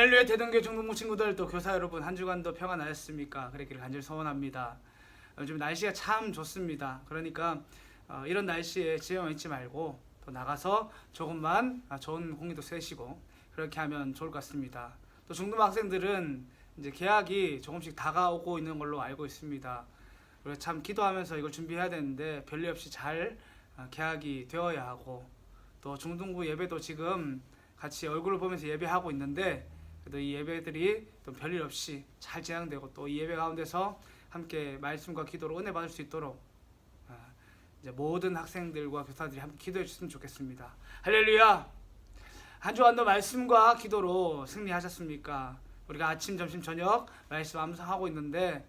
할렐루야. 대동교 중동부 친구들, 또 교사 여러분, 한 주간도 평안하셨습니까? 그랬기를 간절히 소원합니다. 요즘 날씨가 참 좋습니다. 그러니까 이런 날씨에 집에만 있지 말고 또 나가서 조금만 좋은 공기도 쐬시고 그렇게 하면 좋을 것 같습니다. 또 중등 학생들은 이제 개학이 조금씩 다가오고 있는 걸로 알고 있습니다. 그래서 참 기도하면서 이걸 준비해야 되는데 별일 없이 잘 개학이 되어야 하고, 또 중등부 예배도 지금 같이 얼굴을 보면서 예배하고 있는데, 그래도 이 예배들이 또 별일 없이 잘 진행되고, 또 이 예배 가운데서 함께 말씀과 기도로 은혜 받을 수 있도록 이제 모든 학생들과 교사들이 함께 기도해 주셨으면 좋겠습니다. 할렐루야. 한 주간도 말씀과 기도로 승리하셨습니까? 우리가 아침, 점심, 저녁 말씀 암송하고 있는데,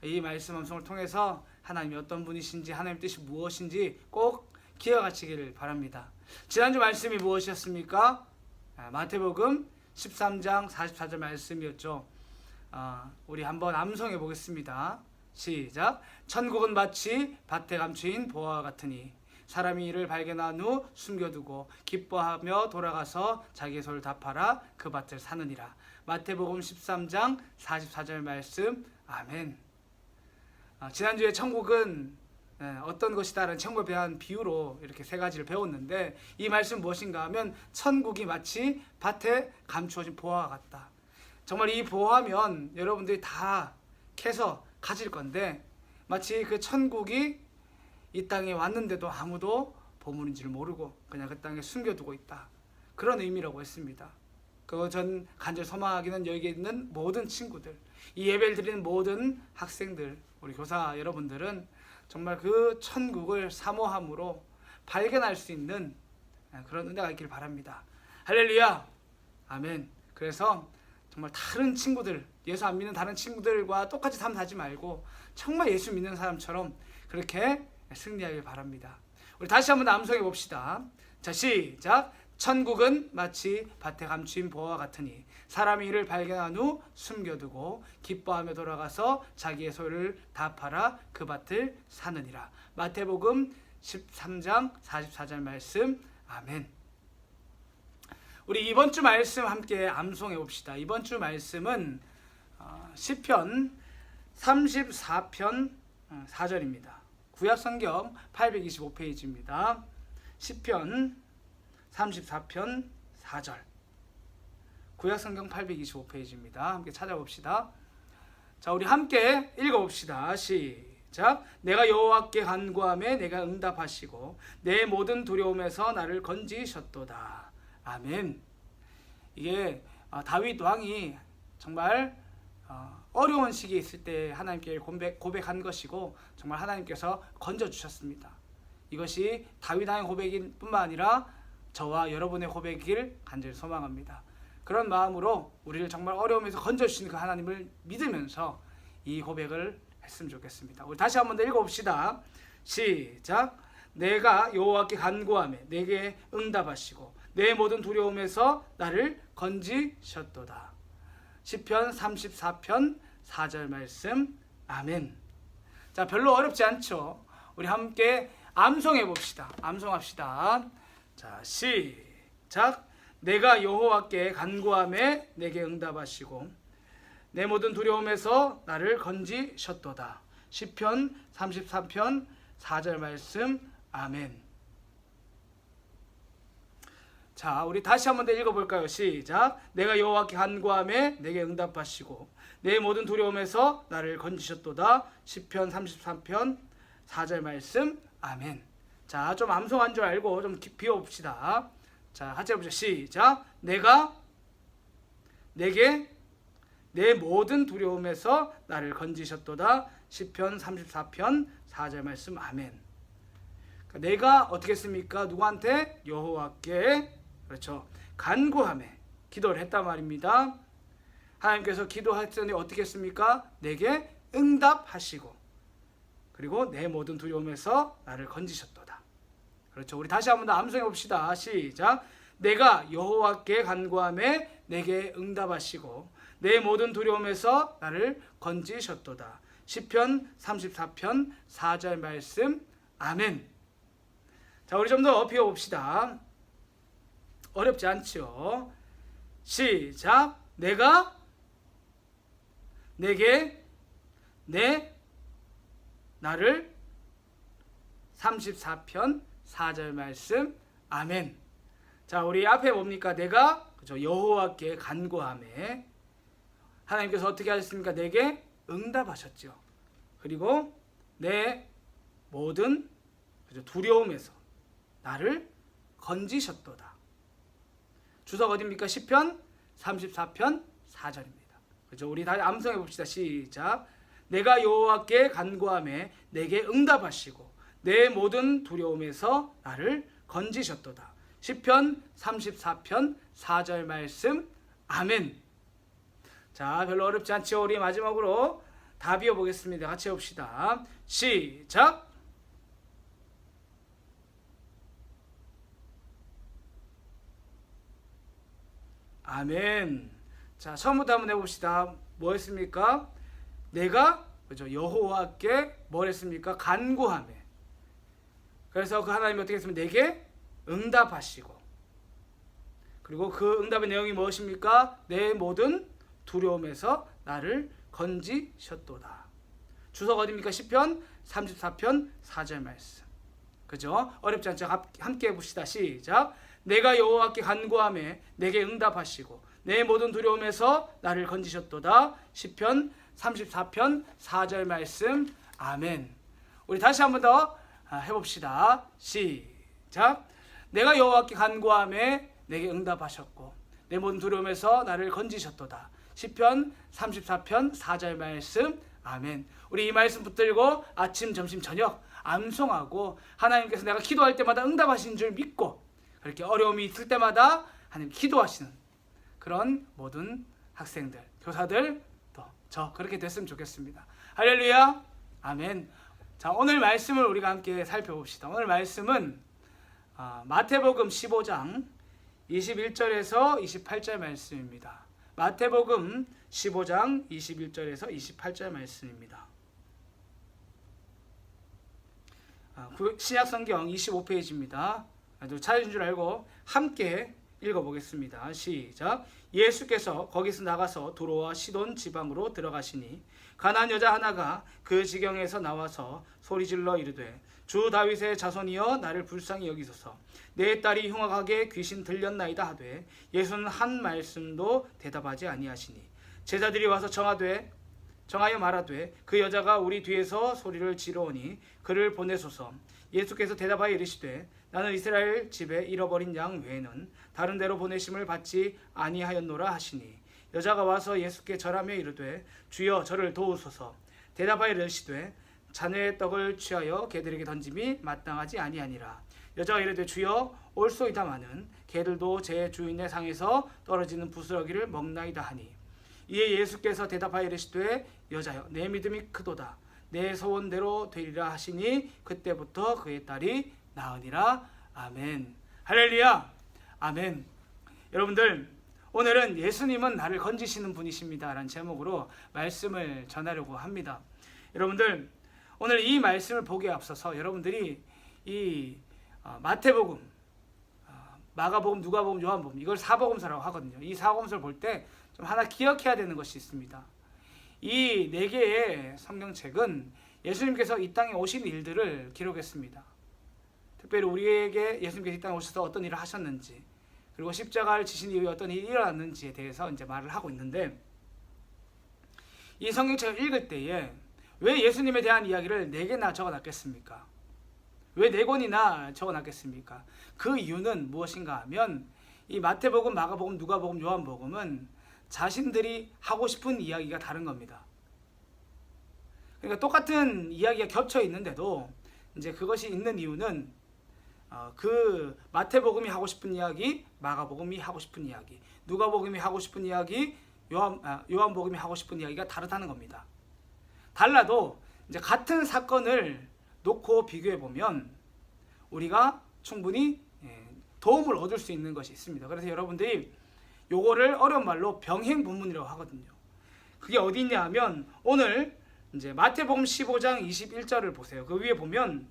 이 말씀 암송을 통해서 하나님이 어떤 분이신지, 하나님 뜻이 무엇인지 꼭 기억하시기를 바랍니다. 지난주 말씀이 무엇이었습니까? 마태복음 13장 44절 말씀이었죠. 우리 한번 암송해 보겠습니다. 시작. 천국은 마치 밭에 감추인 보화와 같으니 사람이 이를 발견한 후 숨겨두고 기뻐하며 돌아가서 자기의 소를 다 팔아 그 밭을 사느니라. 마태복음 13장 44절 말씀. 아멘. 지난주에 천국은 어떤 것이다라는 천국에 대한 비유로 이렇게 세 가지를 배웠는데, 이 말씀 무엇인가 하면 천국이 마치 밭에 감추어진 보화와 같다. 정말 이 보화면 여러분들이 다 캐서 가질 건데, 마치 그 천국이 이 땅에 왔는데도 아무도 보물인지를 모르고 그냥 그 땅에 숨겨두고 있다. 그런 의미라고 했습니다. 그거 전 간절히 소망하기는 여기 있는 모든 친구들, 이 예배를 드리는 모든 학생들, 우리 교사 여러분들은 정말 그 천국을 사모함으로 발견할 수 있는 그런 은혜가 있길 바랍니다. 할렐루야. 아멘. 그래서 정말 다른 친구들, 예수 안 믿는 다른 친구들과 똑같이 삶 사지 말고 정말 예수 믿는 사람처럼 그렇게 승리하길 바랍니다. 우리 다시 한번 암송해 봅시다. 자, 시작. 천국은 마치 밭에 감추인 보화와 같으니 사람이 이를 발견한 후 숨겨두고 기뻐하며 돌아가서 자기의 소유를 다 팔아 그 밭을 사느니라. 마태복음 13장 44절 말씀. 아멘. 우리 이번 주 말씀 함께 암송해 봅시다. 이번 주 말씀은 시편 34편 4절입니다. 구약성경 825페이지입니다. 시편 34편 4절. 구약성경 825페이지입니다. 함께 찾아봅시다. 자, 우리 함께 읽어봅시다. 시작. 내가 여호와께 간구하매 내가 응답하시고 내 모든 두려움에서 나를 건지셨도다. 아멘. 이게 다윗 왕이 정말 어려운 시기에 있을 때 하나님께 고백한 것이고, 정말 하나님께서 건져주셨습니다. 이것이 다윗 왕의 고백인 뿐만 아니라 저와 여러분의 고백이길 간절히 소망합니다. 그런 마음으로 우리를 정말 어려움에서 건져주시는 그 하나님을 믿으면서 이 고백을 했으면 좋겠습니다. 우리 다시 한번 더 읽어봅시다. 시작. 내가 여호와께 간구하매 내게 응답하시고 내 모든 두려움에서 나를 건지셨도다. 시편 34편 4절 말씀. 아멘. 자, 별로 어렵지 않죠? 우리 함께 암송해 봅시다. 암송합시다. 자, 시작. 내가 여호와께 간구하매 내게 응답하시고 내 모든 두려움에서 나를 건지셨도다. 시편 33편 4절 말씀. 아멘. 자, 우리 다시 한번 더 읽어볼까요? 시작. 내가 여호와께 간구하매 내게 응답하시고 내 모든 두려움에서 나를 건지셨도다. 시편 33편 4절 말씀. 아멘. 자, 좀 암송한 줄 알고 좀 비워봅시다. 자, 같이 해보죠. 시작. 내가 내게 내 모든 두려움에서 나를 건지셨도다. 시편 34편 4절 말씀. 아멘. 그러니까 내가 어떻게 했습니까? 누구한테? 여호와께, 그렇죠, 간구하매 기도를 했단 말입니다. 하나님께서 기도했더니 어떻게 했습니까? 내게 응답하시고 그리고 내 모든 두려움에서 나를 건지셨도다. 그렇죠. 우리 다시 한번 더 암송해 봅시다. 시작. 내가 여호와께 간구하매 내게 응답하시고 내 모든 두려움에서 나를 건지셨도다. 시편 34편 4절 말씀. 아멘. 자, 우리 좀 더 비워봅시다. 어렵지 않죠? 시작. 내가 내게 내 나를 34편 4절 말씀. 아멘. 자, 우리 앞에 뭡니까? 내가 그죠? 여호와께 간구하매 하나님께서 어떻게 하셨습니까? 내게 응답하셨죠. 그리고 내 모든 그죠? 두려움에서 나를 건지셨도다. 주석 어디입니까? 시편 34편 4절입니다. 그죠? 우리 다시 암송해 봅시다. 시작. 내가 여호와께 간구하매 내게 응답하시고 내 모든 두려움에서 나를 건지셨도다. 시편 34편 4절 말씀. 아멘. 자, 별로 어렵지 않죠? 우리 마지막으로 다 비워보겠습니다. 같이 해봅시다. 시작. 아멘. 자, 처음부터 한번 해봅시다. 뭐 했습니까? 내가 그죠? 여호와께 뭘 했습니까? 간구하며. 그래서 그 하나님이 어떻게 했습니까? 내게 응답하시고, 그리고 그 응답의 내용이 무엇입니까? 내 모든 두려움에서 나를 건지셨도다. 주석 어디입니까? 시편 34편 4절 말씀. 그죠? 어렵지 않죠? 함께 해봅시다. 시작. 내가 여호와께 간구하며 내게 응답하시고 내 모든 두려움에서 나를 건지셨도다. 시편 34편 4절 말씀. 아멘. 우리 다시 한번 더 해봅시다. 시작. 내가 여호와께 간구하며 내게 응답하셨고 내 모든 두려움에서 나를 건지셨도다. 시편 34편 4절 말씀. 아멘. 우리 이 말씀 붙들고 아침, 점심, 저녁 암송하고 하나님께서 내가 기도할 때마다 응답하시는 줄 믿고 그렇게 어려움이 있을 때마다 하나님 기도하시는 그런 모든 학생들, 교사들, 또 저 그렇게 됐으면 좋겠습니다. 할렐루야. 아멘. 자, 오늘 말씀을 우리가 함께 살펴봅시다. 오늘 말씀은 마태복음 15장 21절에서 28절 말씀입니다. 마태복음 15장 21절에서 28절 말씀입니다. 신약성경 25페이지입니다. 찾으신 줄 알고 함께 읽어보겠습니다. 시작. 예수께서 거기서 나가서 두로와 시돈 지방으로 들어가시니 가나안 여자 하나가 그 지경에서 나와서 소리질러 이르되 주 다윗의 자손이여 나를 불쌍히 여기소서. 내 딸이 흉악하게 귀신 들렸나이다 하되 예수는 한 말씀도 대답하지 아니하시니 제자들이 와서 정하여 말하되 그 여자가 우리 뒤에서 소리를 지르오니 그를 보내소서. 예수께서 대답하여 이르시되 나는 이스라엘 집에 잃어버린 양 외에는 다른 데로 보내심을 받지 아니하였노라 하시니 여자가 와서 예수께 절하며 이르되 주여 저를 도우소서. 대답하여 이르시되 자네의 떡을 취하여 개들에게 던짐이 마땅하지 아니하니라. 여자가 이르되 주여 올소이다마는 개들도 제 주인의 상에서 떨어지는 부스러기를 먹나이다 하니 이에 예수께서 대답하여 이르시되 여자여 내 믿음이 크도다. 내 소원대로 되리라 하시니 그때부터 그의 딸이 나으니라. 아멘. 할렐루야. 아멘. 여러분들, 오늘은 예수님은 나를 건지시는 분이십니다 라는 제목으로 말씀을 전하려고 합니다. 여러분들, 오늘 이 말씀을 보기에 앞서서 여러분들이 이 마태복음, 마가복음, 누가복음, 요한복음 이걸 사복음서라고 하거든요. 이 사복음서를 볼 때 좀 하나 기억해야 되는 것이 있습니다. 이 네 개의 성경책은 예수님께서 이 땅에 오신 일들을 기록했습니다. 특별히 우리에게 예수님께서 이 땅에 오셔서 어떤 일을 하셨는지, 그리고 십자가를 지신 이후에 어떤 일이 일어났는지에 대해서 이제 말을 하고 있는데, 이 성경책을 읽을 때에 왜 예수님에 대한 이야기를 4개나 적어놨겠습니까? 왜 4권이나 적어놨겠습니까? 그 이유는 무엇인가 하면 이 마태복음, 마가복음, 누가복음, 요한복음은 자신들이 하고 싶은 이야기가 다른 겁니다. 그러니까 똑같은 이야기가 겹쳐 있는데도 이제 그것이 있는 이유는 그 마태복음이 하고 싶은 이야기, 마가복음이 하고 싶은 이야기, 누가복음이 하고 싶은 이야기, 요한복음이 하고 싶은 이야기가 다르다는 겁니다. 달라도 이제 같은 사건을 놓고 비교해 보면 우리가 충분히 도움을 얻을 수 있는 것이 있습니다. 그래서 여러분들이 요거를 어려운 말로 병행본문이라고 하거든요. 그게 어디 있냐 하면 오늘 이제 마태복음 15장 21절을 보세요. 그 위에 보면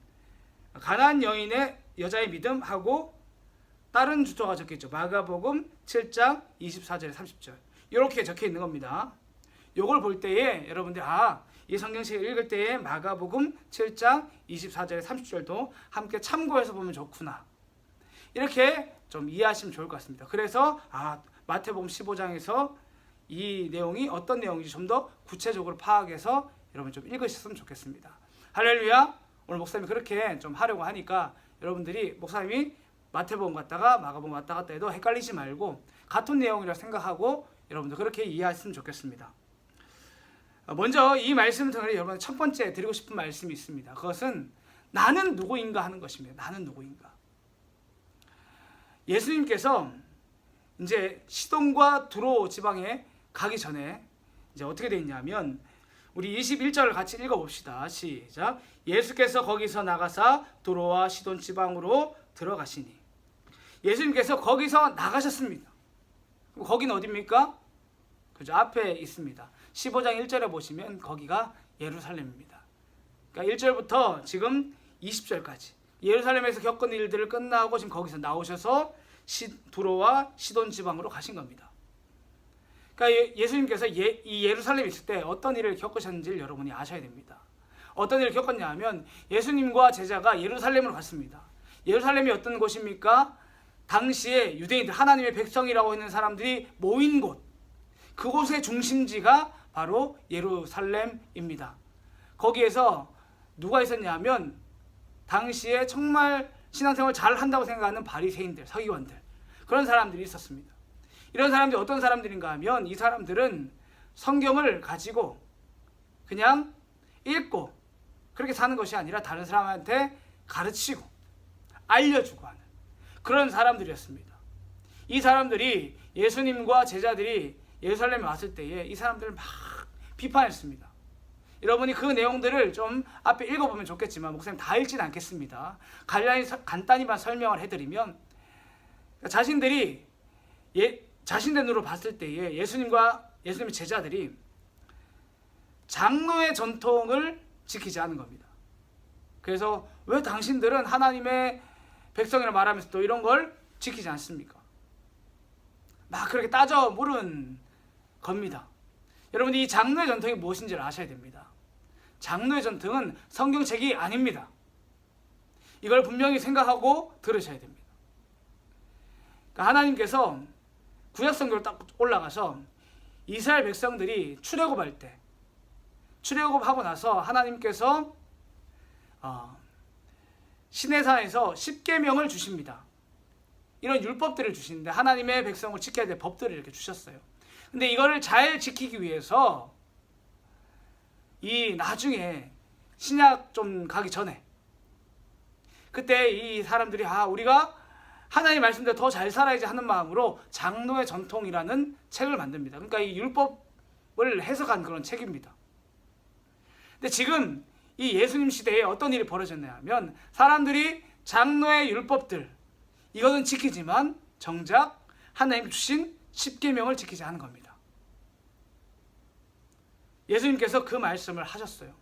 가나안 여인의 여자의 믿음하고 다른 주소가 적혀있죠. 마가복음 7장 24절에 30절. 이렇게 적혀 있는 겁니다. 요걸 볼 때에 여러분들 이 성경책을 읽을 때에 마가복음 7장 24절에 30절도 함께 참고해서 보면 좋구나. 이렇게 좀 이해하시면 좋을 것 같습니다. 그래서 마태복음 15장에서 이 내용이 어떤 내용인지 좀 더 구체적으로 파악해서 여러분 좀 읽으셨으면 좋겠습니다. 할렐루야. 오늘 목사님이 그렇게 좀 하려고 하니까 여러분들이 목사님이 마태복음 갔다가 마가복음 왔다 갔다 해도 헷갈리지 말고 같은 내용이라 생각하고 여러분들 그렇게 이해하셨으면 좋겠습니다. 먼저 이 말씀을 통해 여러분 첫 번째 드리고 싶은 말씀이 있습니다. 그것은 나는 누구인가 하는 것입니다. 나는 누구인가. 예수님께서 이제 시돈과 두로 지방에 가기 전에 이제 어떻게 되어 있냐면 우리 21절을 같이 읽어봅시다. 시작. 예수께서 거기서 나가사 두로와 시돈 지방으로 들어가시니. 예수님께서 거기서 나가셨습니다. 거기는 어디입니까? 그죠? 앞에 있습니다. 15장 1절에 보시면 거기가 예루살렘입니다. 그러니까 1절부터 지금 20절까지 예루살렘에서 겪은 일들을 끝나고 지금 거기서 나오셔서 두로와 시돈 지방으로 가신 겁니다. 그러니까 예수님께서 이 예루살렘에 있을 때 어떤 일을 겪으셨는지를 여러분이 아셔야 됩니다. 어떤 일을 겪었냐 하면 예수님과 제자가 예루살렘으로 갔습니다. 예루살렘이 어떤 곳입니까? 당시에 유대인들, 하나님의 백성이라고 하는 사람들이 모인 곳, 그곳의 중심지가 바로 예루살렘입니다. 거기에서 누가 있었냐 하면 당시에 정말 신앙생활 잘 한다고 생각하는 바리새인들, 서기관들, 그런 사람들이 있었습니다. 이런 사람들이 어떤 사람들인가 하면 이 사람들은 성경을 가지고 그냥 읽고 그렇게 사는 것이 아니라 다른 사람한테 가르치고 알려주고 하는 그런 사람들이었습니다. 이 사람들이 예수님과 제자들이 예루살렘에 왔을 때에 이 사람들을 막 비판했습니다. 여러분이 그 내용들을 좀 앞에 읽어보면 좋겠지만 목사님 다 읽지는 않겠습니다. 간단히만 설명을 해드리면 자신들이 자신들 눈으로 봤을 때에 예수님의 제자들이 장로의 전통을 지키지 않은 겁니다. 그래서 왜 당신들은 하나님의 백성이라 말하면서 또 이런 걸 지키지 않습니까? 막 그렇게 따져 물은 겁니다. 여러분이 이 장로의 전통이 무엇인지를 아셔야 됩니다. 장로의 전통은 성경책이 아닙니다. 이걸 분명히 생각하고 들으셔야 됩니다. 그러니까 하나님께서 구약성경을 딱 올라가서 이스라엘 백성들이 출애굽할 때 출애굽하고 나서 하나님께서 시내산에서 10계명을 주십니다. 이런 율법들을 주시는데 하나님의 백성을 지켜야 될 법들을 이렇게 주셨어요. 근데 이거를 잘 지키기 위해서 이 나중에 신약 좀 가기 전에 그때 이 사람들이 우리가 하나님 말씀대로 더 잘 살아야지 하는 마음으로 장로의 전통이라는 책을 만듭니다. 그러니까 이 율법을 해석한 그런 책입니다. 근데 지금 이 예수님 시대에 어떤 일이 벌어졌냐 하면 사람들이 장로의 율법들 이거는 지키지만 정작 하나님 주신 10계명을 지키지 않은 겁니다. 예수님께서 그 말씀을 하셨어요.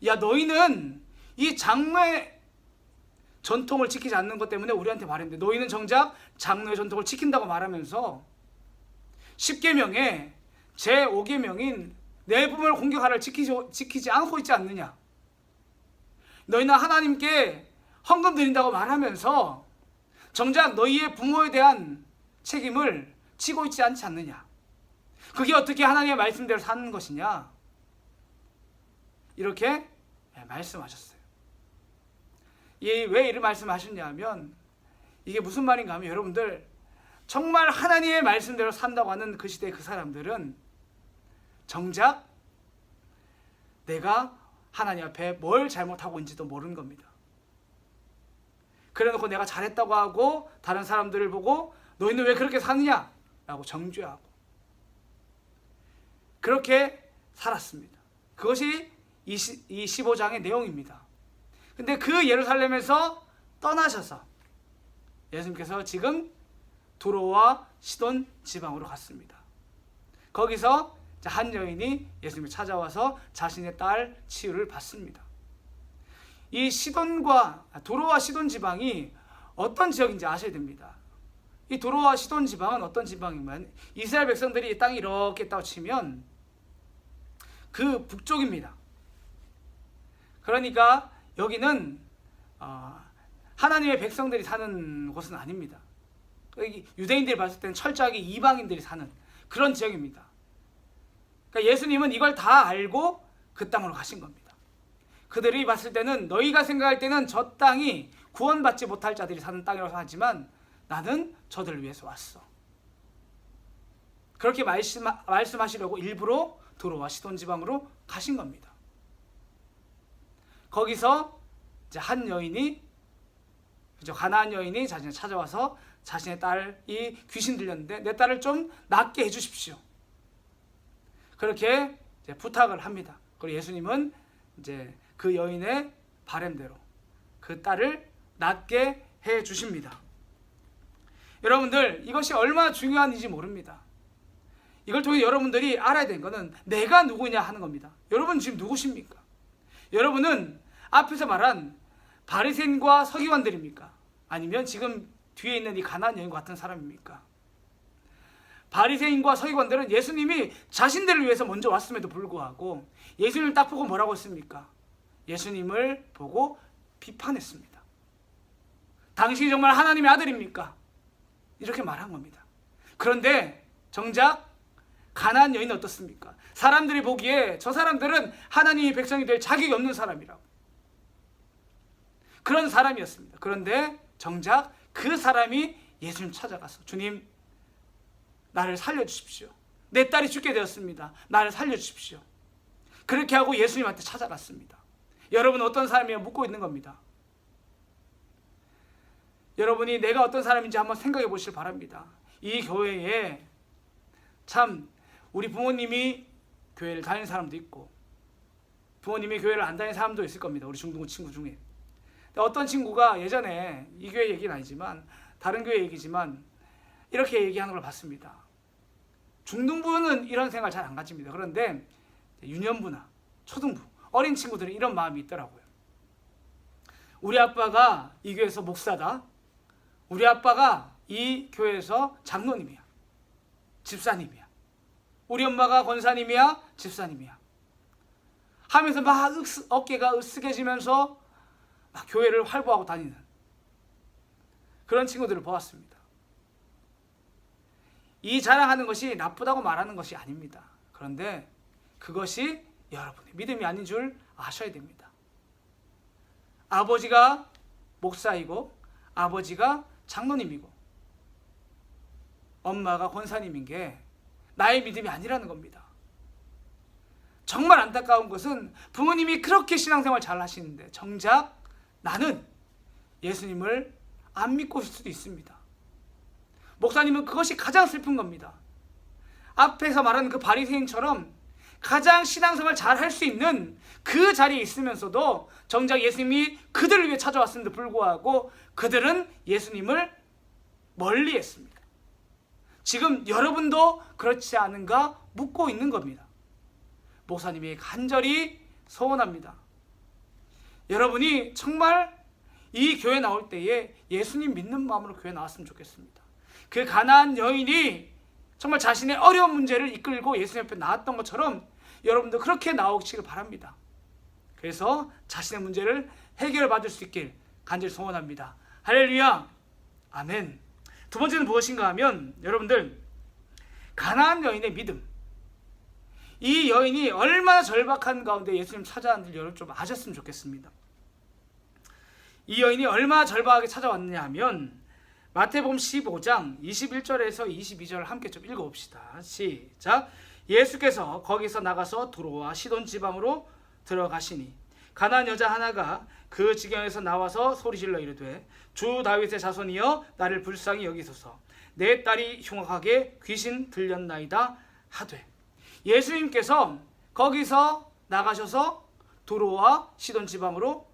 야, 너희는 이 장로의 전통을 지키지 않는 것 때문에 우리한테 말했는데 너희는 정작 장로의 전통을 지킨다고 말하면서 10계명에 제5계명인 내 부모를 공경하라를 지키지 않고 있지 않느냐. 너희는 하나님께 헌금 드린다고 말하면서 정작 너희의 부모에 대한 책임을 지고 있지 않지 않느냐. 그게 어떻게 하나님의 말씀대로 사는 것이냐. 이렇게 말씀하셨어요. 왜 이런 말씀하셨냐 하면 이게 무슨 말인가 하면 여러분들 정말 하나님의 말씀대로 산다고 하는 그 시대의 그 사람들은 정작 내가 하나님 앞에 뭘 잘못하고 있는지도 모르는 겁니다. 그래놓고 내가 잘했다고 하고 다른 사람들을 보고 너희는 왜 그렇게 사느냐 라고 정죄하고 그렇게 살았습니다. 그것이 이 15장의 내용입니다. 근데 그 예루살렘에서 떠나셔서 예수님께서 지금 두로와 시돈 지방으로 갔습니다. 거기서 한 여인이 예수님을 찾아와서 자신의 딸 치유를 받습니다. 이 두로와 시돈 지방이 어떤 지역인지 아셔야 됩니다. 이 도로와 시돈 지방은 어떤 지방이면 이스라엘 백성들이 이 땅이 이렇게 있다고 치면 그 북쪽입니다. 그러니까 여기는 하나님의 백성들이 사는 곳은 아닙니다. 유대인들이 봤을 때는 철저하게 이방인들이 사는 그런 지역입니다. 그러니까 예수님은 이걸 다 알고 그 땅으로 가신 겁니다. 그들이 봤을 때는 너희가 생각할 때는 저 땅이 구원받지 못할 자들이 사는 땅이라고 하지만 나는 저들을 위해서 왔어. 그렇게 말씀하시려고 일부러 도로와 시돈 지방으로 가신 겁니다. 거기서 이제 한 여인이, 가나안 여인이 자신을 찾아와서 자신의 딸이 귀신 들렸는데 내 딸을 좀 낫게 해주십시오. 그렇게 이제 부탁을 합니다. 그리고 예수님은 이제 그 여인의 바람대로 그 딸을 낫게 해 주십니다. 여러분들, 이것이 얼마나 중요한 일인지 모릅니다. 이걸 통해 여러분들이 알아야 되는 것은 내가 누구냐 하는 겁니다. 여러분 지금 누구십니까? 여러분은 앞에서 말한 바리새인과 서기관들입니까? 아니면 지금 뒤에 있는 이 가나안 여인과 같은 사람입니까? 바리새인과 서기관들은 예수님이 자신들을 위해서 먼저 왔음에도 불구하고 예수님을 딱 보고 뭐라고 했습니까? 예수님을 보고 비판했습니다. 당신이 정말 하나님의 아들입니까? 이렇게 말한 겁니다. 그런데 정작 가나안 여인은 어떻습니까? 사람들이 보기에 저 사람들은 하나님의 백성이 될 자격이 없는 사람이라고, 그런 사람이었습니다. 그런데 정작 그 사람이 예수님 찾아가서 주님, 나를 살려주십시오. 내 딸이 죽게 되었습니다. 나를 살려주십시오. 그렇게 하고 예수님한테 찾아갔습니다. 여러분은 어떤 사람이냐 묻고 있는 겁니다. 여러분이 내가 어떤 사람인지 한번 생각해 보시길 바랍니다. 이 교회에 참 우리 부모님이 교회를 다니는 사람도 있고 부모님이 교회를 안 다니는 사람도 있을 겁니다. 우리 중등부 친구 중에. 어떤 친구가 예전에, 이 교회 얘기는 아니지만 다른 교회 얘기지만 이렇게 얘기하는 걸 봤습니다. 중등부는 이런 생각 잘 안 가집니다. 그런데 유년부나 초등부, 어린 친구들은 이런 마음이 있더라고요. 우리 아빠가 이 교회에서 목사다. 우리 아빠가 이 교회에서 장로님이야. 집사님이야. 우리 엄마가 권사님이야. 집사님이야. 하면서 막 어깨가 으쓱해지면서 막 교회를 활보하고 다니는 그런 친구들을 보았습니다. 이 자랑하는 것이 나쁘다고 말하는 것이 아닙니다. 그런데 그것이 여러분의 믿음이 아닌 줄 아셔야 됩니다. 아버지가 목사이고 아버지가 장로님이고 엄마가 권사님인 게 나의 믿음이 아니라는 겁니다. 정말 안타까운 것은 부모님이 그렇게 신앙생활 잘 하시는데 정작 나는 예수님을 안 믿고 있을 수도 있습니다. 목사님은 그것이 가장 슬픈 겁니다. 앞에서 말하는 그 바리새인처럼 가장 신앙생활 잘 할 수 있는 그 자리에 있으면서도 정작 예수님이 그들을 위해 찾아왔음에도 불구하고 그들은 예수님을 멀리 했습니다. 지금 여러분도 그렇지 않은가 묻고 있는 겁니다. 목사님이 간절히 소원합니다. 여러분이 정말 이 교회 나올 때에 예수님 믿는 마음으로 교회 나왔으면 좋겠습니다. 그 가나안 여인이 정말 자신의 어려운 문제를 이끌고 예수님 앞에 나왔던 것처럼 여러분도 그렇게 나오시길 바랍니다. 그래서 자신의 문제를 해결받을 수 있길 간절히 소원합니다. 할렐루야, 아멘. 두 번째는 무엇인가 하면 여러분들, 가나안 여인의 믿음. 이 여인이 얼마나 절박한 가운데 예수님 찾아왔는지 여러분 좀 아셨으면 좋겠습니다. 이 여인이 얼마나 절박하게 찾아왔느냐 하면 마태복음 15장 21절에서 22절을 함께 좀 읽어봅시다. 시작. 예수께서 거기서 나가서 도로와 시돈 지방으로 들어가시니 가나안 여자 하나가 그 지경에서 나와서 소리질러 이르되 주 다윗의 자손이여 나를 불쌍히 여기소서 내 딸이 흉악하게 귀신 들렸나이다 하되. 예수님께서 거기서 나가셔서 도로와 시돈 지방으로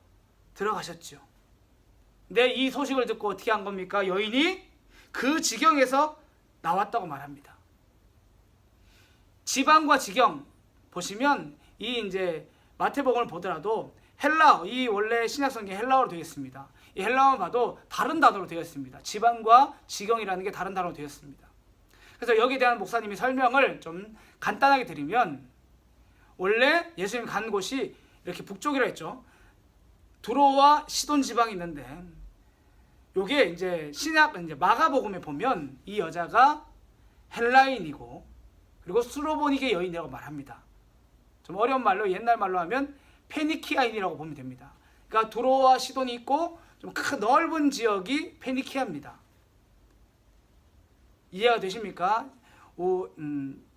들어가셨죠. 근데 이 소식을 듣고 어떻게 한 겁니까? 여인이 그 지경에서 나왔다고 말합니다. 지방과 지경 보시면 이 이제 마태복음을 보더라도 헬라어, 이 원래 신약성경 헬라어로 되어 있습니다. 이 헬라어만 봐도 다른 단어로 되어 있습니다. 지방과 지경이라는 게 다른 단어로 되어 있습니다. 그래서 여기에 대한 목사님이 설명을 좀 간단하게 드리면, 원래 예수님 간 곳이 이렇게 북쪽이라 했죠. 두로와 시돈 지방이 있는데, 요게 이제 이제 마가복음에 보면 이 여자가 헬라인이고, 그리고 슬로보닉의 여인이라고 말합니다. 좀 어려운 말로, 옛날 말로 하면 페니키아인이라고 보면 됩니다. 그러니까 두로와 시돈이 있고 좀 큰 넓은 지역이 페니키아입니다. 이해가 되십니까?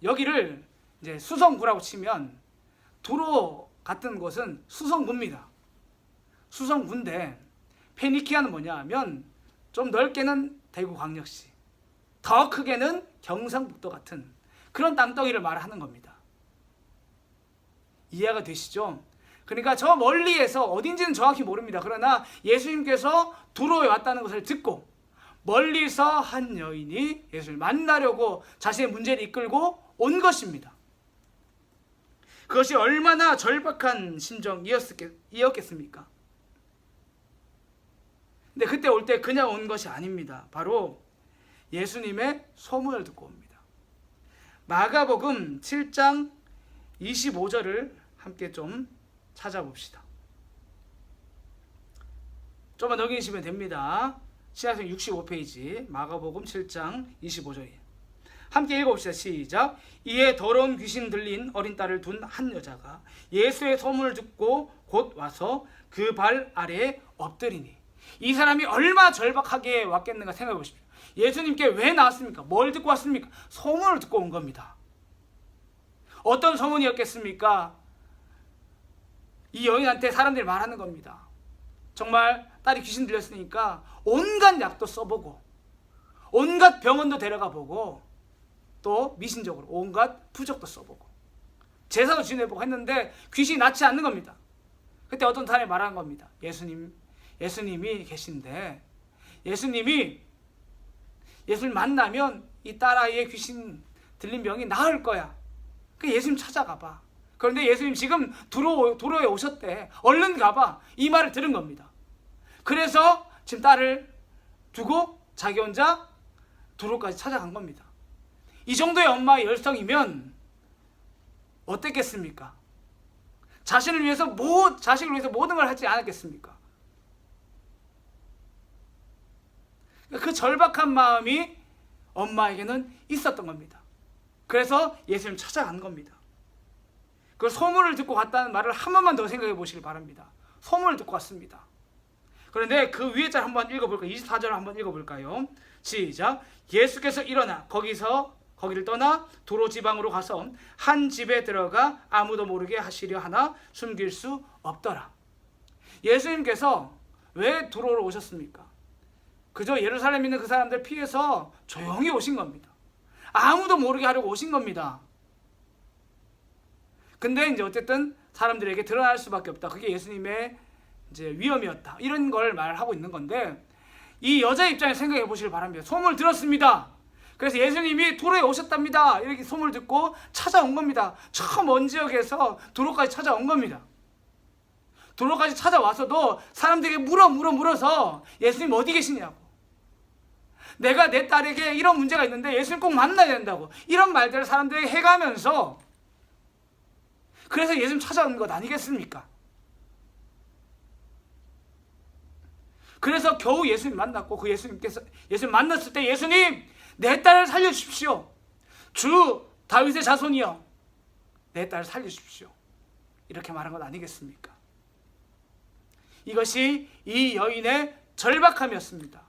여기를 이제 수성구라고 치면 두로 같은 곳은 수성구입니다. 수성구인데 페니키아는 뭐냐 하면 좀 넓게는 대구광역시, 더 크게는 경상북도 같은 그런 땅덩이를 말하는 겁니다. 이해가 되시죠? 그러니까 저 멀리에서, 어딘지는 정확히 모릅니다. 그러나 예수님께서 두로에 왔다는 것을 듣고 멀리서 한 여인이 예수를 만나려고 자신의 문제를 이끌고 온 것입니다. 그것이 얼마나 절박한 심정이었겠습니까? 근데 그때 올 때 그냥 온 것이 아닙니다. 바로 예수님의 소문을 듣고 옵니다. 마가복음 7장 25절을 함께 좀 찾아봅시다. 좀만 넘기시면 됩니다. 신약성 65페이지 마가복음 7장 25절이에요. 함께 읽어봅시다. 시작. 이에 더러운 귀신 들린 어린 딸을 둔 한 여자가 예수의 소문을 듣고 곧 와서 그 발 아래에 엎드리니. 이 사람이 얼마나 절박하게 왔겠는가 생각해 보십시오. 예수님께 왜 나왔습니까? 뭘 듣고 왔습니까? 소문을 듣고 온 겁니다. 어떤 소문이었겠습니까? 이 여인한테 사람들이 말하는 겁니다. 정말 딸이 귀신 들렸으니까 온갖 약도 써보고, 온갖 병원도 데려가 보고, 또 미신적으로 온갖 부적도 써보고, 제사도 지내보고 했는데 귀신이 낫지 않는 겁니다. 그때 어떤 사람이 말하는 겁니다. 예수님이 계신데, 예수님이 예수를 만나면 이 딸아이의 귀신 들린 병이 나을 거야. 그러니까 예수님 찾아가봐. 그런데 예수님 지금 두로에 오셨대. 얼른 가봐. 이 말을 들은 겁니다. 그래서 지금 딸을 두고 자기 혼자 두로까지 찾아간 겁니다. 이 정도의 엄마의 열성이면 어땠겠습니까? 자식을 위해서 모든 걸 하지 않았겠습니까? 그 절박한 마음이 엄마에게는 있었던 겁니다. 그래서 예수님 찾아간 겁니다. 그 소문을 듣고 갔다는 말을 한 번만 더 생각해 보시길 바랍니다. 소문을 듣고 갔습니다. 그런데 그 위에 절 한번 읽어볼까요? 24절을 한번 읽어볼까요? 시작. 예수께서 일어나 거기를 떠나 두로 지방으로 가서 한 집에 들어가 아무도 모르게 하시려 하나 숨길 수 없더라. 예수님께서 왜 두로로 오셨습니까? 그저 예루살렘에 있는 그 사람들 피해서 조용히 오신 겁니다. 아무도 모르게 하려고 오신 겁니다. 근데 이제 어쨌든 사람들에게 드러날 수밖에 없다. 그게 예수님의 이제 위험이었다. 이런 걸 말하고 있는 건데, 이 여자 입장에서 생각해 보시길 바랍니다. 소문을 들었습니다. 그래서 예수님이 두로에 오셨답니다. 이렇게 소문을 듣고 찾아온 겁니다. 저 먼 지역에서 두로까지 찾아온 겁니다. 두로까지 찾아와서도 사람들에게 물어서 예수님 어디 계시냐고, 내가 내 딸에게 이런 문제가 있는데 예수님 꼭 만나야 된다고, 이런 말들을 사람들에게 해가면서, 그래서 예수님 찾아온 것 아니겠습니까? 그래서 겨우 예수님 만났고, 그 예수님 만났을 때 예수님, 내 딸을 살려주십시오. 주 다윗의 자손이여, 내 딸을 살려주십시오. 이렇게 말한 것 아니겠습니까? 이것이 이 여인의 절박함이었습니다.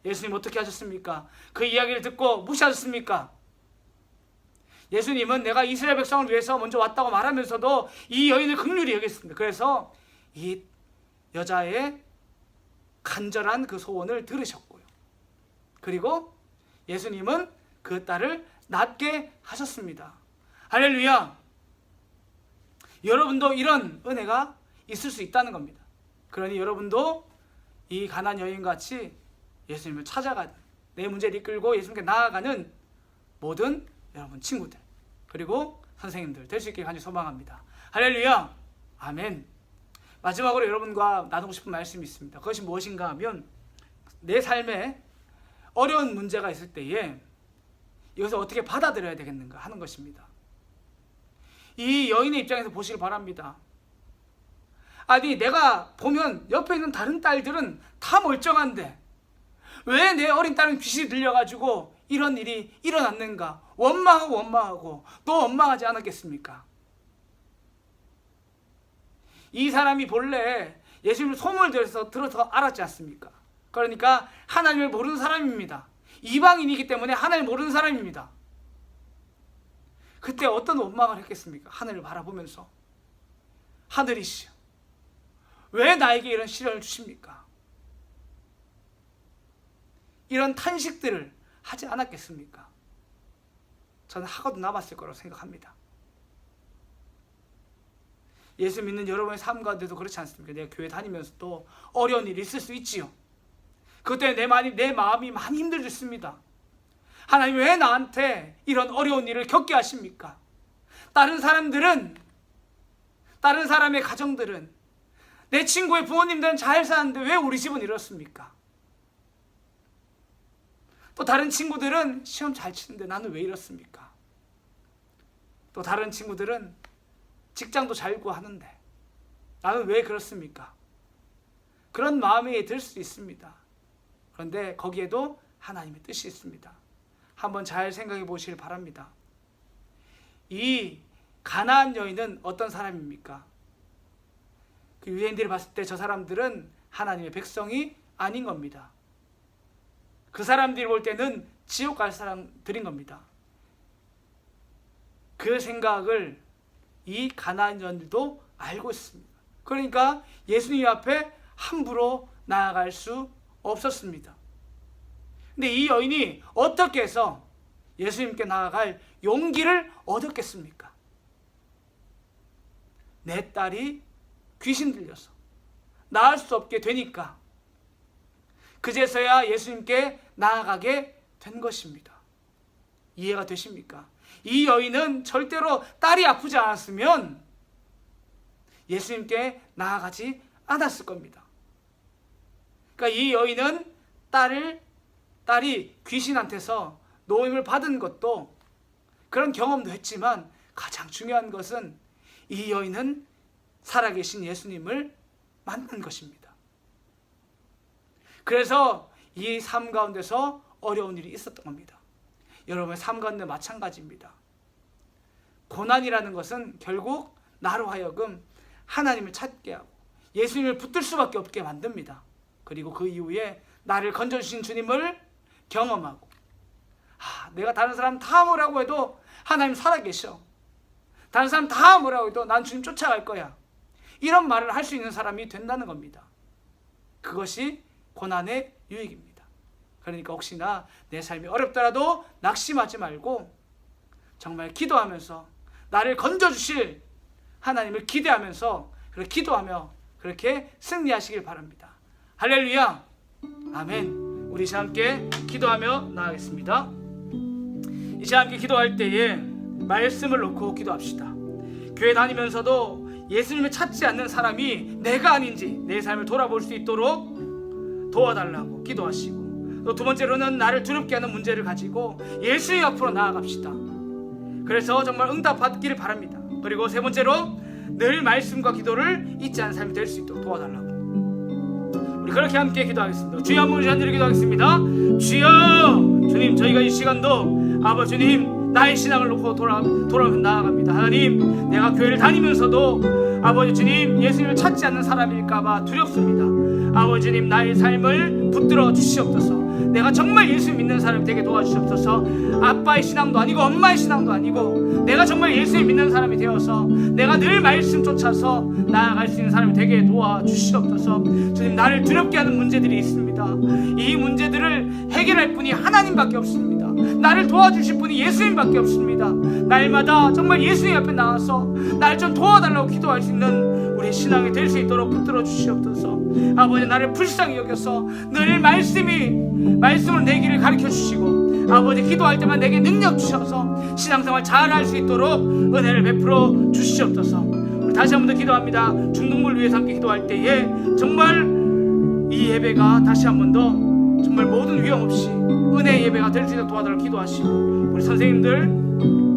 예수님 어떻게 하셨습니까? 그 이야기를 듣고 무시하셨습니까? 예수님은 내가 이스라엘 백성을 위해서 먼저 왔다고 말하면서도 이 여인을 긍휼히 여겼습니다. 그래서 이 여자의 간절한 그 소원을 들으셨고요. 그리고 예수님은 그 딸을 낫게 하셨습니다. 할렐루야! 여러분도 이런 은혜가 있을 수 있다는 겁니다. 그러니 여러분도 이 가난 여인같이 예수님을 찾아가는, 내 문제를 이끌고 예수님께 나아가는 모든 여러분 친구들, 그리고 선생님들 될 수 있게 간절히 소망합니다. 할렐루야! 아멘. 마지막으로 여러분과 나누고 싶은 말씀이 있습니다. 그것이 무엇인가 하면 내 삶에 어려운 문제가 있을 때에 이것을 어떻게 받아들여야 되겠는가 하는 것입니다. 이 여인의 입장에서 보시길 바랍니다. 아니, 내가 보면 옆에 있는 다른 딸들은 다 멀쩡한데 왜 내 어린 딸은 귀신이 들려가지고 이런 일이 일어났는가? 원망하고 또 원망하지 않았겠습니까? 이 사람이 본래 예수님을 소문을 들어서 알았지 않습니까? 그러니까 하나님을 모르는 사람입니다. 이방인이기 때문에 하나님을 모르는 사람입니다. 그때 어떤 원망을 했겠습니까? 하늘을 바라보면서 하늘이시여, 왜 나에게 이런 시련을 주십니까? 이런 탄식들을 하지 않았겠습니까? 저는 하고도 남았을 거라고 생각합니다. 예수 믿는 여러분의 삶 가운데도 그렇지 않습니까? 내가 교회 다니면서도 어려운 일이 있을 수 있지요. 그것 때문에 내 마음이 많이 힘들습니다. 하나님 왜 나한테 이런 어려운 일을 겪게 하십니까? 다른 사람의 가정들은, 내 친구의 부모님들은 잘 사는데 왜 우리 집은 이렇습니까? 또 다른 친구들은 시험 잘 치는데 나는 왜 이렇습니까? 또 다른 친구들은 직장도 잘 구하는데 나는 왜 그렇습니까? 그런 마음이 들 수 있습니다. 그런데 거기에도 하나님의 뜻이 있습니다. 한번 잘 생각해 보시길 바랍니다. 이 가나안 여인은 어떤 사람입니까? 그 유대인들이 봤을 때 저 사람들은 하나님의 백성이 아닌 겁니다. 그 사람들이 볼 때는 지옥 갈 사람들인 겁니다. 그 생각을 이 가나안 여인들도 알고 있습니다. 그러니까 예수님 앞에 함부로 나아갈 수 없었습니다. 근데 이 여인이 어떻게 해서 예수님께 나아갈 용기를 얻었겠습니까? 내 딸이 귀신 들려서 나을 수 없게 되니까 그제서야 예수님께 나아가게 된 것입니다. 이해가 되십니까? 이 여인은 절대로 딸이 아프지 않았으면 예수님께 나아가지 않았을 겁니다. 그러니까 이 여인은 딸이 귀신한테서 노임을 받은 것도, 그런 경험도 했지만 가장 중요한 것은 이 여인은 살아계신 예수님을 만난 것입니다. 그래서 이 삶 가운데서 어려운 일이 있었던 겁니다. 여러분의 삶 가운데 마찬가지입니다. 고난이라는 것은 결국 나로 하여금 하나님을 찾게 하고 예수님을 붙들 수밖에 없게 만듭니다. 그리고 그 이후에 나를 건져주신 주님을 경험하고, 내가 다른 사람 다 뭐라고 해도 하나님 살아계셔, 다른 사람 다 뭐라고 해도 난 주님 쫓아갈 거야, 이런 말을 할 수 있는 사람이 된다는 겁니다. 그것이 고난의 유익입니다. 그러니까 혹시나 내 삶이 어렵더라도 낙심하지 말고 정말 기도하면서 나를 건져주실 하나님을 기대하면서 그렇게 기도하며 그렇게 승리하시길 바랍니다. 할렐루야, 아멘. 우리 이제 함께 기도하며 나아가겠습니다. 이제 함께 기도할 때에 말씀을 놓고 기도합시다. 교회 다니면서도 예수님을 찾지 않는 사람이 내가 아닌지 내 삶을 돌아볼 수 있도록 도와달라고 기도하시고, 또 두 번째로는 나를 두렵게 하는 문제를 가지고 예수님 앞으로 나아갑시다. 그래서 정말 응답받기를 바랍니다. 그리고 세 번째로 늘 말씀과 기도를 잊지 않는 삶이 될 수 있도록 도와달라고, 우리 그렇게 함께 기도하겠습니다. 주여, 한번 간절히 기도하겠습니다. 주여, 주님, 저희가 이 시간도 아버지 주님 나의 신앙을 놓고 돌아오며 나아갑니다. 하나님, 내가 교회를 다니면서도 아버지 주님 예수님을 찾지 않는 사람일까봐 두렵습니다. 아버지 주님, 나의 삶을 붙들어 주시옵소서. 내가 정말 예수 믿는 사람이 되게 도와주시옵소서. 아빠의 신앙도 아니고 엄마의 신앙도 아니고 내가 정말 예수 믿는 사람이 되어서 내가 늘 말씀 쫓아서 나아갈 수 있는 사람이 되게 도와주시옵소서. 주님, 나를 두렵게 하는 문제들이 있습니다. 이 문제들을 해결할 분이 하나님밖에 없습니다. 나를 도와주실 분이 예수님밖에 없습니다. 날마다 정말 예수님 앞에 나와서 날 좀 도와달라고 기도할 수 있는 우리 신앙이 될 수 있도록 붙들어 주시옵소서. 아버지, 나를 불쌍히 여겨서 늘 말씀을 내 길을 가르쳐 주시고, 아버지, 기도할 때만 내게 능력 주셔서 신앙생활 잘 할 수 있도록 은혜를 베풀어 주시옵소서. 다시 한 번 더 기도합니다. 중동부를 위해서 함께 기도할 때에 정말 이 예배가 다시 한 번 더 정말 모든 위험 없이 은혜의 예배가 될 수 있도록 도와달라고 기도하시고, 우리 선생님들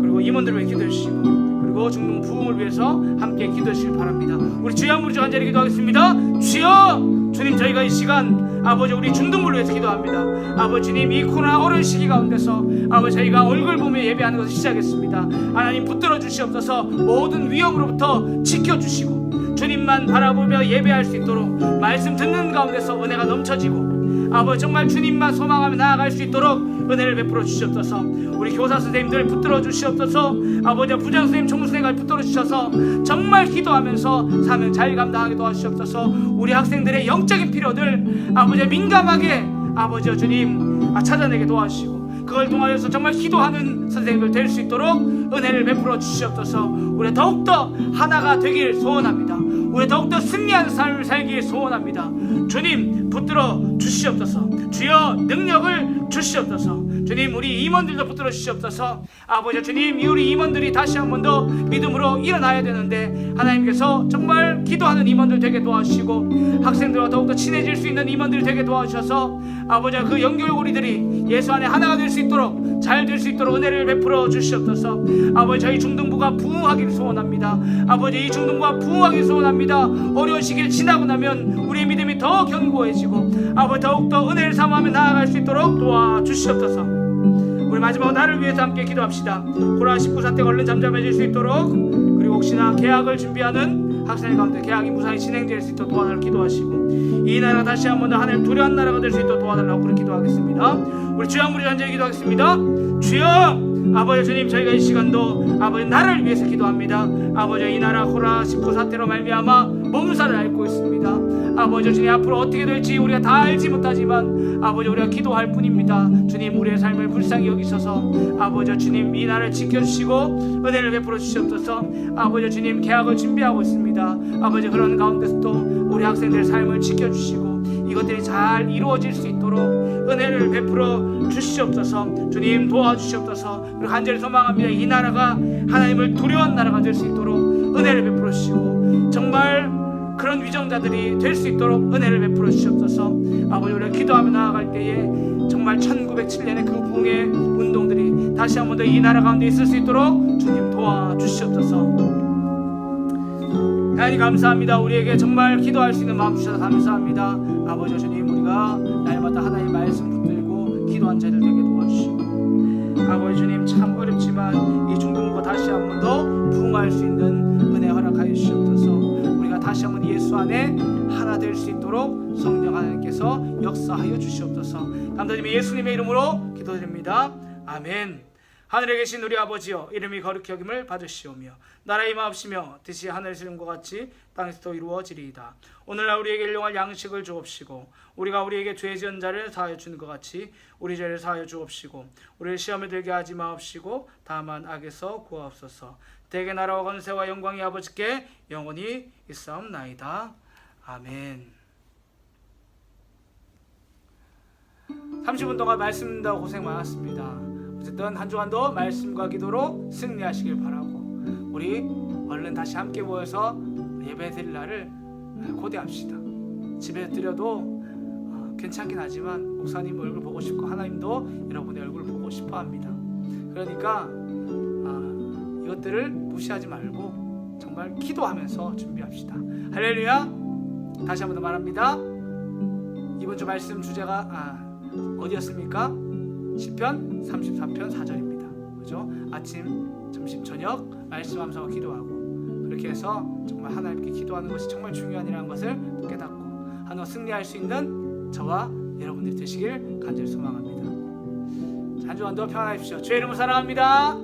그리고 임원들을 위해 기도해 주시고, 그리고 중동 부흥을 위해서 함께 기도해 주시길 바랍니다. 우리 주여 한 무리 간절히 기도하겠습니다. 주여, 주님, 저희가 이 시간 아버지 우리 중동부를 위해서 기도합니다. 아버지 주님, 이 코로나 어려운 시기 가운데서 아버지 저희가 얼굴 보며 예배하는 것을 시작했습니다. 하나님 붙들어 주시옵소서. 모든 위험으로부터 지켜주시고 주님만 바라보며 예배할 수 있도록 말씀 듣는 가운데서 은혜가 넘쳐지고, 아버지 정말 주님만 소망하며 나아갈 수 있도록 은혜를 베풀어 주시옵소서. 우리 교사 선생님들 붙들어 주시옵소서. 아버지 부장 선생님, 총무 선생님을 붙들어 주셔서 정말 기도하면서 사명 잘 감당하게 도와주시옵소서. 우리 학생들의 영적인 필요들 아버지 민감하게 아버지 주님 찾아내게 도와주시고, 그걸 통하여서 정말 기도하는 선생님들 될 수 있도록 은혜를 베풀어 주시옵소서. 우리 더욱더 하나가 되길 소원합니다. 우리 더욱더 승리하는 삶을 살길 소원합니다. 주님 붙들어 주시옵소서. 주여 능력을 주시옵소서. 주님 우리 임원들도 붙들어 주시옵소서. 아버지 주님, 우리 임원들이 다시 한 번 더 믿음으로 일어나야 되는데 하나님께서 정말 기도하는 임원들 되게 도와주시고, 학생들과 더욱더 친해질 수 있는 임원들 되게 도와주셔서 아버지 그 연결고리들이 예수 안에 하나가 될 수 있도록, 잘 될 수 있도록 은혜를 베풀어 주시옵소서. 아버지 저희 중등부가 부흥하기를 소원합니다. 아버지 이 중등부가 부흥하기를 소원합니다. 어려운 시기를 지나고 나면 우리의 믿음이 더 견고해지고 아버지 더욱더 은혜를 삼아하며 나아갈 수 있도록 도와주시옵소서. 우리 마지막으로 나를 위해서 함께 기도합시다. 코로나19 사태가 얼른 잠잠해질 수 있도록, 그리고 혹시나 개학을 준비하는 학생들 가운데 개학이 무사히 진행될 수 있도록 도와달라고 기도하시고, 이 나라가 다시 한 번 더 하나님 두려운 나라가 될 수 있도록 도와달라고 그렇게 기도하겠습니다. 우리 주여 한 무리 간절히 기도하겠습니다. 주여, 아버지 주님, 저희가 이 시간도 아버지 나라를 위해서 기도합니다. 아버지 이 나라 코로나19 사태로 말미암아 몸살을 앓고 있습니다. 아버지 주님, 앞으로 어떻게 될지 우리가 다 알지 못하지만 아버지 우리가 기도할 뿐입니다. 주님 우리의 삶을 불쌍히 여기셔서 아버지 주님 이 나라를 지켜주시고 은혜를 베풀어 주시옵소서. 아버지 주님 개학을 준비하고 있습니다. 아버지 그런 가운데서도 우리 학생들의 삶을 지켜주시고 이것들이 잘 이루어질 수 있도록 은혜를 베풀어 주시옵소서. 주님 도와주시옵소서. 그리고 간절히 소망합니다. 이 나라가 하나님을 두려운 나라가 될 수 있도록 은혜를 베풀어 주시고 정말 그런 위정자들이 될 수 있도록 은혜를 베풀어 주시옵소서. 아버지 우리가 기도하며 나아갈 때에 정말 1907년의 그 부흥의 운동들이 다시 한 번 더 이 나라 가운데 있을 수 있도록 주님 도와주시옵소서. 하나님 감사합니다. 우리에게 정말 기도할 수 있는 마음 주셔서 감사합니다. 아버지 주님, 우리가 날마다 하나님의 말씀 붙들고 기도한 자들 되게 도와주시고, 아버지 주님 참 어렵지만 이 중동부가 다시 한 번 더 부흥할 수 있는 은혜 허락하여 주시옵소서. 우리가 다시 한번 예수 안에 하나 될 수 있도록 성령 하나님께서 역사하여 주시옵소서. 감사드리며 예수님의 이름으로 기도드립니다. 아멘. 하늘에 계신 우리 아버지여, 이름이 거룩히 여김을 받으시오며 나라의 임하옵시며 뜻이 하늘에서 이룬 것 같이 땅에서도 이루어지리이다. 오늘날 우리에게 일용할 양식을 주옵시고 우리가 우리에게 죄 지은 자를 사하여 주는 것 같이 우리 죄를 사하여 주옵시고 우리를 시험에 들게 하지 마옵시고 다만 악에서 구하옵소서. 대개 나라와 권세와 영광이 아버지께 영원히 있사옵나이다. 아멘. 30분 동안 말씀 듣는다고 고생 많았습니다. 어쨌든 한 주간도 말씀과 기도로 승리하시길 바라고, 우리 얼른 다시 함께 모여서 예배 드릴 날을 고대합시다. 집에 드려도 괜찮긴 하지만 목사님 얼굴 보고 싶고 하나님도 여러분의 얼굴을 보고 싶어 합니다. 그러니까 이것들을 무시하지 말고 정말 기도하면서 준비합시다. 할렐루야. 다시 한 번 더 말합니다. 이번 주 말씀 주제가 어디였습니까? 시편 33편 4절입니다. 그죠? 아침, 점심, 저녁 말씀하면서 기도하고, 그렇게 해서 정말 하나님께 기도하는 것이 정말 중요한 일이라는 것을 깨닫고 하나 승리할 수 있는 저와 여러분들이 되시길 간절히 소망합니다. 한 주간도 평안하십시오. 주의 이름으로 사랑합니다.